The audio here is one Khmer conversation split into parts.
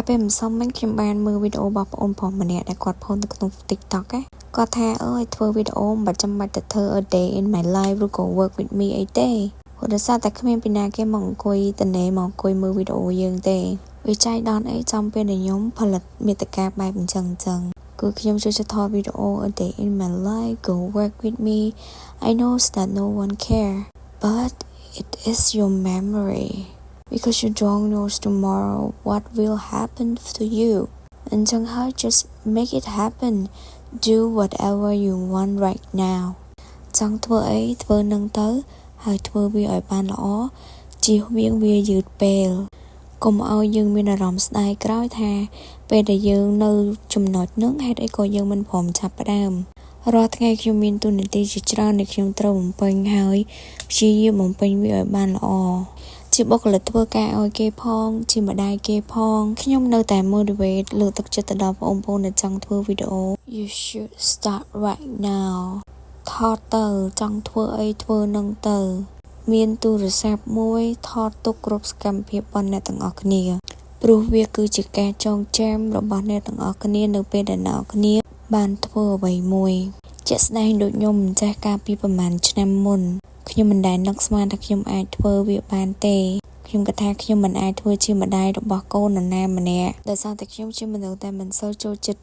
កាពេលមិនសមមិនខ្ញុំបានមើលវីដេអូរបស់បងប្អូនម្នាក់ដែលគាត់ផុសនៅក្នុង TikTok គាត់ថាអើយធ្វើវីដេអូមិនចាំបាច់ទៅធ្វើ a day in my life ឬក៏ work with me អីទេព្រោះដោយសារតែគ្មានពីណាគេមកអង្គុយតនេមកអង្គុយមើលវីដេអូយើងទេវាចៃដន្យអីចំពេលដែលខ្ញុំផលិតមាតិកាបែបអញ្ចឹងគឺខ្ញុំចូលចិត្តថតវីដេអូ a day in my life go work with me I know that no one care but it is your memory because you don't know tomorrow what will happen to you and just make it happen do whatever you want right now ចង់ធ្វើអីធ្វើនឹងទៅហើយធ្វើវាឲ្យបានល្អជៀសវាងវាយឺតពេលកុំឲ្យយើងមានអារម្មណ៍ស្ដាយក្រោយថាពេលដែលយើងនៅចំណុចនឹងហេតុអីក៏យើងមិនព្រមចាប់ផ្ដើមរាល់ថ្ងៃខ្ញុំមានទូនាទីជាច្រើនដែលខ្ញុំត្រូវបំពេញហើយព្យាយាមបំពេញវាឲ្យបានល្អជាបុគ្គលិកធ្វើការឲ្យគេផងជាម្ដាយគេផងខ្ញុំនៅតែ motivate លើកទឹកចិត្តទៅដល់បងប្អូនដែលចង់ធ្វើវីដេអូ you should start right now ថតទៅចង់ធ្វើអីធ្វើនឹងទៅមានទូរស័ព្ទមួយថតទុកគ្រប់សកម្មភាពរបស់អ្នកទាំងអស់គ្នាព្រោះវាគឺជាការចងចាំរបស់អ្នកទាំងអស់គ្នានៅពេលដែលអ្នកគ្នាបានធ្វើអ្វីមួយជាក់ស្ដែងដូចខ្ញុំម្ចាស់កាលពីប្រហែលឆ្នាំមុនខ្ញុំមិនដែលនឹកស្មានថាខ្ញុំអាចធ្វើវាបានទេខ្ញុំគិតថាខ្ញុំមិនអាចធ្វើជាម្ដាយរបស់កូននរណាម្នាក់ដោយសារតែខ្ញុំជាមនុស្សដែលមិនសូវចូលចិត្ត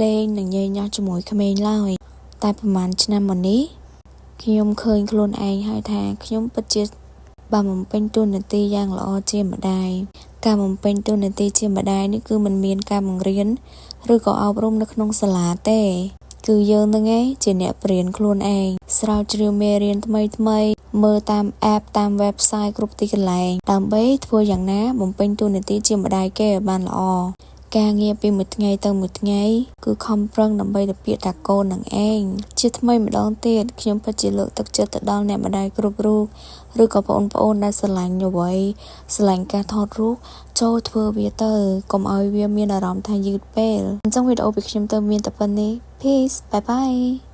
លេងនិងញ៉ៃញ៉ោះជាមួយក្មេងឡើយតែប្រហែលឆ្នាំមុននេះខ្ញុំឃើញខ្លួនឯងហើយថាខ្ញុំពិតជាបានបំពេញតួនាទីយ៉ាងល្អជាម្ដាយការបំពេញតួនាទីជាម្ដាយនេះគឺមិនមានការបង្រៀនឬក៏អប់រំនៅក្នុងសាលាទេគឺយើងនឹងឯងជាអ្នកបរៀនខ្លួនឯងស្រាវជ្រាវមេរៀនថ្មីមើលតាម app តាម website គ្រប់ទីកន្លែងដើម្បីធ្វើយ៉ាងណាបំពេញតួនាទីជាម្ដាយគេឲ្យបានល្អការងារពីមួយថ្ងៃទៅមួយថ្ងៃគឺខំប្រឹងដើម្បីទៅពាក្យថាកូននឹងឯងជាថ្មីម្ដងទៀតខ្ញុំពិតជាលើកទឹកចិត្តទៅដល់អ្នកម្ដាយគ្រប់រូបឬក៏បងប្អូនដែលស្រឡាញ់អ្វីស្រឡាញ់ការថតរូបចូលធ្វើវាទៅកុំឲ្យវាមានអារម្មណ៍ថាយឺតពេលអញ្ចឹងវីដេអូពីខ្ញុំទៅមានតែប៉ុណ្្នេះ Peace bye bye